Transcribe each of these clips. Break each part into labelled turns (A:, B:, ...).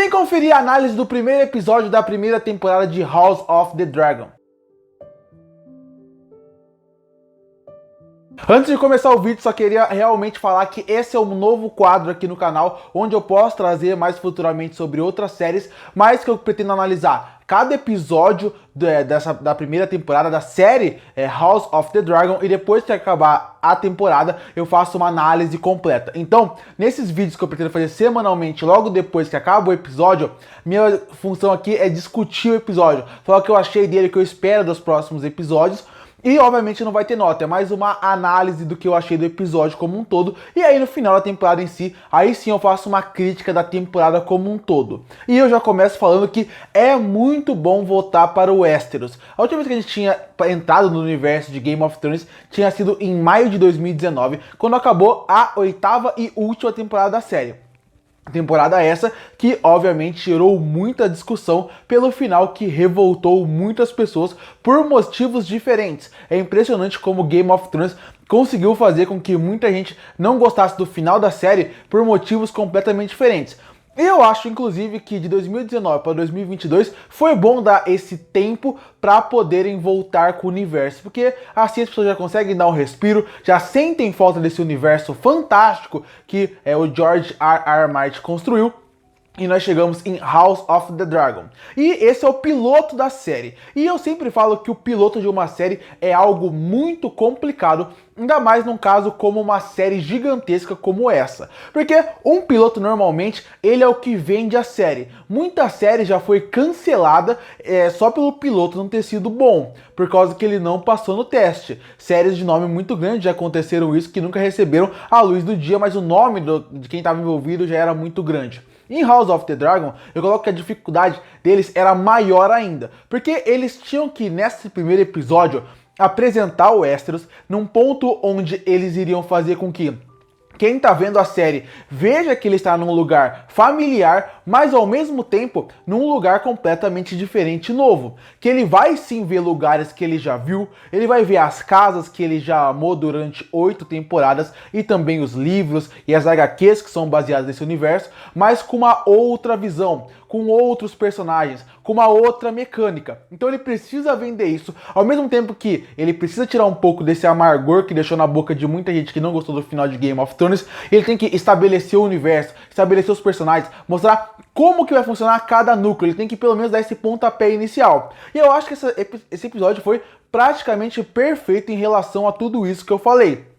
A: Vem conferir a análise do primeiro episódio da primeira temporada de House of the Dragon. Antes de começar o vídeo, só queria realmente falar que esse é um novo quadro aqui no canal, onde eu posso trazer mais futuramente sobre outras séries, mas que eu pretendo analisar cada episódio da primeira temporada da série House of the Dragon, e depois que acabar a temporada eu faço uma análise completa. Então, nesses vídeos que eu pretendo fazer semanalmente, logo depois que acaba o episódio, minha função aqui é discutir o episódio, falar o que eu achei dele, o que eu espero dos próximos episódios. E obviamente não vai ter nota, é mais uma análise do que eu achei do episódio como um todo. E aí no final da temporada em si, aí sim eu faço uma crítica da temporada como um todo. E eu já começo falando que é muito bom voltar para o Westeros. A última vez que a gente tinha entrado no universo de Game of Thrones tinha sido em maio de 2019, quando acabou a 8ª e última temporada da série. Temporada essa que obviamente gerou muita discussão pelo final, que revoltou muitas pessoas por motivos diferentes. É impressionante como Game of Thrones conseguiu fazer com que muita gente não gostasse do final da série por motivos completamente diferentes. Eu acho, inclusive, que de 2019 para 2022 foi bom dar esse tempo para poderem voltar com o universo, porque assim as pessoas já conseguem dar um respiro, já sentem falta desse universo fantástico que o George R. R. Martin construiu. E nós chegamos em House of the Dragon. E esse é o piloto da série. E eu sempre falo que o piloto de uma série é algo muito complicado, ainda mais num caso como uma série gigantesca como essa. Porque um piloto normalmente, ele é o que vende a série. Muita série já foi cancelada só pelo piloto não ter sido bom, por causa que ele não passou no teste. Séries de nome muito grande já aconteceram isso, que nunca receberam a luz do dia, mas o nome de quem estava envolvido já era muito grande. Em House of the Dragon, eu coloco que a dificuldade deles era maior ainda, porque eles tinham que, nesse primeiro episódio, apresentar o Westeros num ponto onde eles iriam fazer com que quem tá vendo a série veja que ele está num lugar familiar, mas ao mesmo tempo num lugar completamente diferente e novo. Que ele vai sim ver lugares que ele já viu, ele vai ver as casas que ele já amou durante 8 temporadas e também os livros e as HQs que são baseadas nesse universo, mas com uma outra visão, com outros personagens, com uma outra mecânica. Então ele precisa vender isso, ao mesmo tempo que ele precisa tirar um pouco desse amargor que deixou na boca de muita gente que não gostou do final de Game of Thrones. Ele tem que estabelecer o universo, estabelecer os personagens, mostrar como que vai funcionar cada núcleo. Ele tem que pelo menos dar esse pontapé inicial. E eu acho que esse episódio foi praticamente perfeito em relação a tudo isso que eu falei.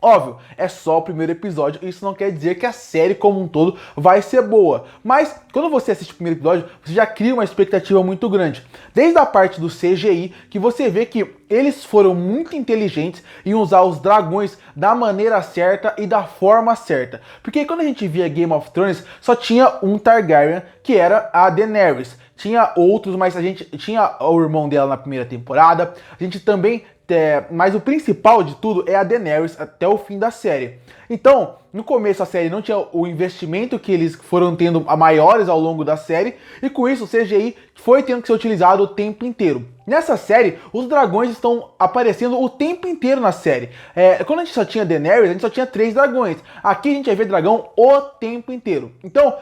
A: Óbvio, é só o primeiro episódio, isso não quer dizer que a série como um todo vai ser boa. Mas, quando você assiste o primeiro episódio, você já cria uma expectativa muito grande. Desde a parte do CGI, que você vê que eles foram muito inteligentes em usar os dragões da maneira certa e da forma certa. Porque quando a gente via Game of Thrones, só tinha um Targaryen, que era a Daenerys. Tinha outros, mas a gente tinha o irmão dela na primeira temporada. A gente também... mas o principal de tudo é a Daenerys até o fim da série. Então, no começo a série não tinha o investimento que eles foram tendo a maiores ao longo da série, e com isso o CGI foi tendo que ser utilizado o tempo inteiro. Nessa série, os dragões estão aparecendo o tempo inteiro na série. Quando a gente só tinha Daenerys, a gente só tinha 3 dragões. Aqui a gente vai ver dragão o tempo inteiro. Então,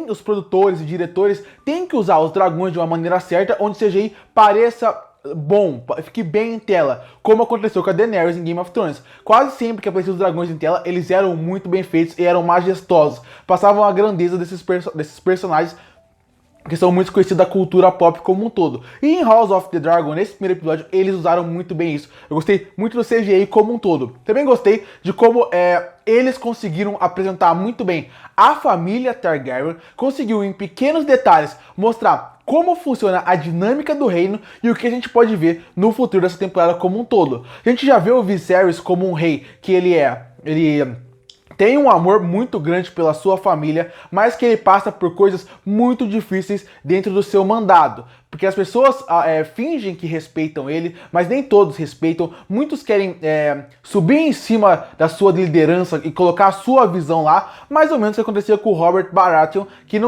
A: os produtores e diretores têm que usar os dragões de uma maneira certa, onde o CGI pareça bom, fique bem em tela, como aconteceu com a Daenerys em Game of Thrones. Quase sempre que apareciam os dragões em tela, eles eram muito bem feitos e eram majestosos, passavam a grandeza desses personagens que são muito conhecidos da cultura pop como um todo. E em House of the Dragon, nesse primeiro episódio, eles usaram muito bem isso. Eu gostei muito do CGI como um todo. Também gostei de como eles conseguiram apresentar muito bem a família Targaryen, conseguiu em pequenos detalhes mostrar como funciona a dinâmica do reino e o que a gente pode ver no futuro dessa temporada como um todo. A gente já vê o Viserys como um rei que ele tem um amor muito grande pela sua família, mas que ele passa por coisas muito difíceis dentro do seu mandado. Porque as pessoas fingem que respeitam ele, mas nem todos respeitam. Muitos querem subir em cima da sua liderança e colocar a sua visão lá, mais ou menos o que acontecia com o Robert Baratheon, que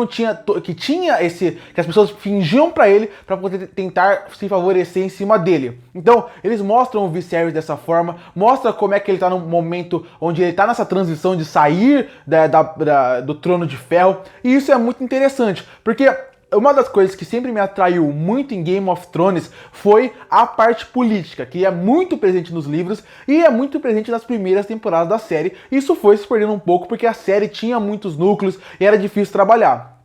A: as pessoas fingiam pra ele para poder tentar se favorecer em cima dele. Então, eles mostram o Viserys dessa forma, mostra como é que ele tá num momento onde ele tá nessa transição ambição de sair do Trono de Ferro, e isso é muito interessante, porque uma das coisas que sempre me atraiu muito em Game of Thrones foi a parte política, que é muito presente nos livros e é muito presente nas primeiras temporadas da série. Isso foi se perdendo um pouco porque a série tinha muitos núcleos e era difícil trabalhar.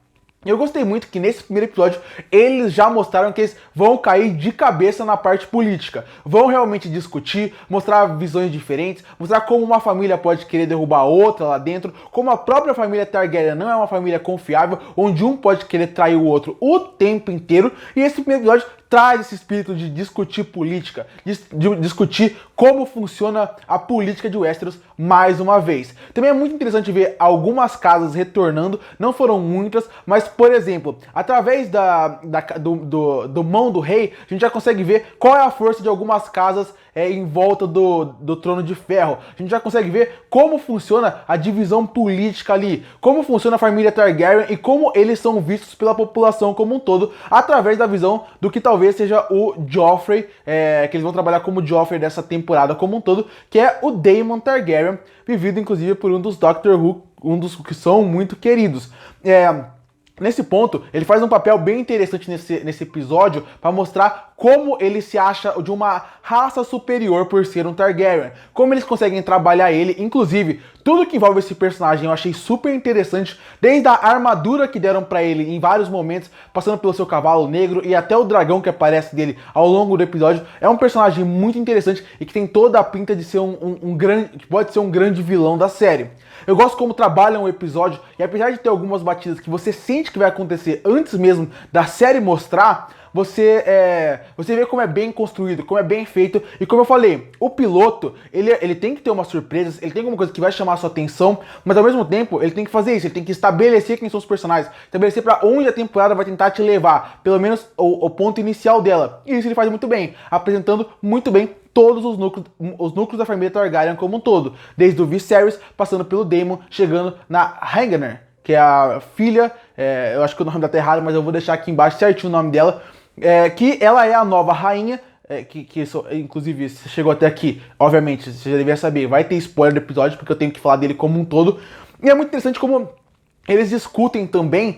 A: Eu gostei muito que nesse primeiro episódio eles já mostraram que eles vão cair de cabeça na parte política. Vão realmente discutir, mostrar visões diferentes, mostrar como uma família pode querer derrubar outra lá dentro, como a própria família Targaryen não é uma família confiável, onde um pode querer trair o outro o tempo inteiro. E esse primeiro episódio traz esse espírito de discutir política, de discutir como funciona a política de Westeros mais uma vez. Também é muito interessante ver algumas casas retornando, não foram muitas, mas, por exemplo, através do mão do rei, a gente já consegue ver qual é a força de algumas casas em volta do Trono de Ferro. A gente já consegue ver como funciona a divisão política ali, como funciona a família Targaryen e como eles são vistos pela população como um todo, através da visão do que talvez seja o Joffrey, que eles vão trabalhar como Joffrey dessa temporada como um todo, que é o Daemon Targaryen, vivido inclusive por um dos Doctor Who, um dos que são muito queridos. Nesse ponto, ele faz um papel bem interessante nesse episódio para mostrar como ele se acha de uma raça superior por ser um Targaryen. Como eles conseguem trabalhar ele, inclusive, tudo que envolve esse personagem eu achei super interessante, desde a armadura que deram para ele em vários momentos, passando pelo seu cavalo negro e até o dragão que aparece dele ao longo do episódio. É um personagem muito interessante e que tem toda a pinta de ser que pode ser um grande vilão da série. Eu gosto como trabalham o episódio e apesar de ter algumas batidas que você sente que vai acontecer antes mesmo da série mostrar, você vê como é bem construído, como é bem feito. E como eu falei, o piloto, ele tem que ter umas surpresas, ele tem alguma coisa que vai chamar a sua atenção, mas ao mesmo tempo ele tem que fazer isso, ele tem que estabelecer quem são os personagens, estabelecer para onde a temporada vai tentar te levar, pelo menos o ponto inicial dela. E isso ele faz muito bem, apresentando muito bem todos os núcleos da família Targaryen como um todo, desde o Viserys, passando pelo Daemon, chegando na Rhaegar, que é a filha, eu acho que o nome dela tá errado, mas eu vou deixar aqui embaixo certinho o nome dela, que ela é a nova rainha, inclusive se chegou até aqui, obviamente, você já deveria saber, vai ter spoiler do episódio, porque eu tenho que falar dele como um todo, e é muito interessante como eles discutem também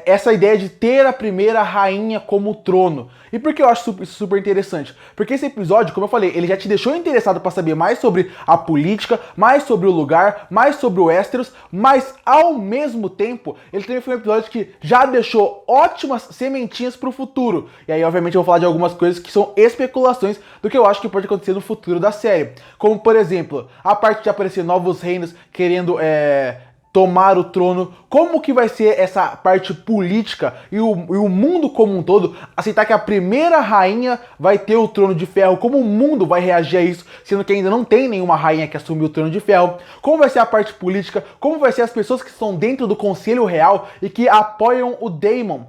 A: essa ideia de ter a primeira rainha como trono. E por que eu acho isso super interessante? Porque esse episódio, como eu falei, ele já te deixou interessado para saber mais sobre a política, mais sobre o lugar, mais sobre o Westeros, mas ao mesmo tempo, ele também foi um episódio que já deixou ótimas sementinhas para o futuro. E aí, obviamente, eu vou falar de algumas coisas que são especulações do que eu acho que pode acontecer no futuro da série. Como, por exemplo, a parte de aparecer novos reinos querendo tomar o trono, como que vai ser essa parte política e o mundo como um todo aceitar que a primeira rainha vai ter o Trono de Ferro, como o mundo vai reagir a isso, sendo que ainda não tem nenhuma rainha que assumiu o Trono de Ferro, como vai ser a parte política, como vai ser as pessoas que estão dentro do Conselho Real e que apoiam o Daemon,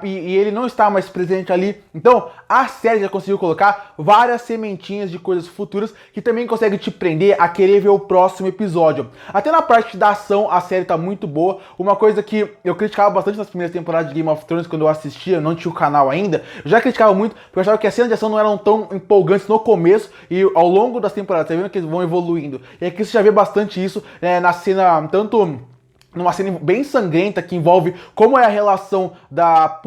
A: e ele não está mais presente ali. Então, a série já conseguiu colocar várias sementinhas de coisas futuras que também consegue te prender a querer ver o próximo episódio. Até na parte da ação, a série tá muito boa. Uma coisa que eu criticava bastante nas primeiras temporadas de Game of Thrones, quando eu assistia, não tinha o canal ainda, eu já criticava muito, porque eu achava que as cenas de ação não eram tão empolgantes no começo e ao longo das temporadas, tá vendo que eles vão evoluindo. E aqui você já vê bastante isso na cena, tanto numa cena bem sangrenta que envolve como é a relação da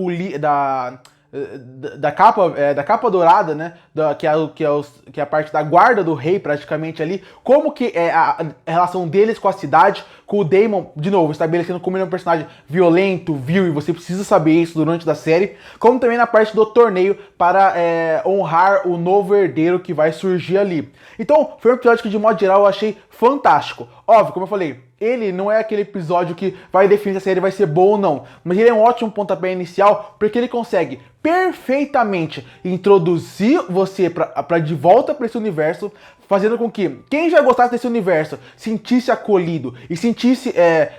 A: capa dourada, né? Que é a parte da guarda do rei, praticamente ali. Como que é a relação deles com a cidade, com o Daemon, de novo, estabelecendo como ele é um personagem violento, vil, e você precisa saber isso durante a série. Como também na parte do torneio para honrar o novo herdeiro que vai surgir ali. Então, foi um episódio que, de modo geral, eu achei fantástico. Óbvio, como eu falei, ele não é aquele episódio que vai definir se a série vai ser boa ou não, mas ele é um ótimo pontapé inicial porque ele consegue perfeitamente introduzir você de volta para esse universo, fazendo com que quem já gostasse desse universo sentisse acolhido e sentisse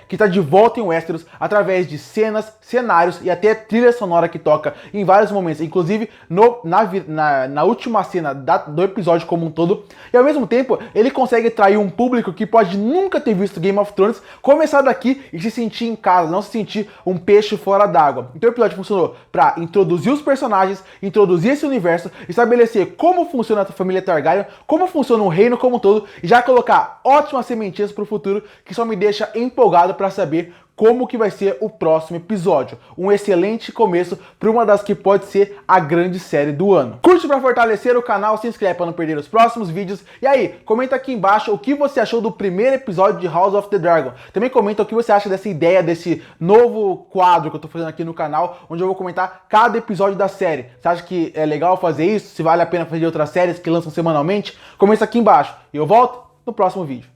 A: que está de volta em Westeros através de cenas, cenários e até trilha sonora que toca em vários momentos, inclusive na última cena do episódio como um todo. E ao mesmo tempo ele consegue atrair um público que pode nunca ter visto Game of Thrones, começar daqui e se sentir em casa, não se sentir um peixe fora d'água. Então o episódio funcionou para introduzir os personagens, introduzir esse universo, estabelecer como funciona a família Targaryen, como funciona funciona o reino como um todo e já colocar ótimas sementinhas pro futuro que só me deixa empolgado para saber como que vai ser o próximo episódio. Um excelente começo para uma das que pode ser a grande série do ano. Curte para fortalecer o canal, se inscreve para não perder os próximos vídeos. E aí, comenta aqui embaixo o que você achou do primeiro episódio de House of the Dragon. Também comenta o que você acha dessa ideia, desse novo quadro que eu tô fazendo aqui no canal, onde eu vou comentar cada episódio da série. Você acha que é legal fazer isso? Se vale a pena fazer outras séries que lançam semanalmente? Comenta aqui embaixo. E eu volto no próximo vídeo.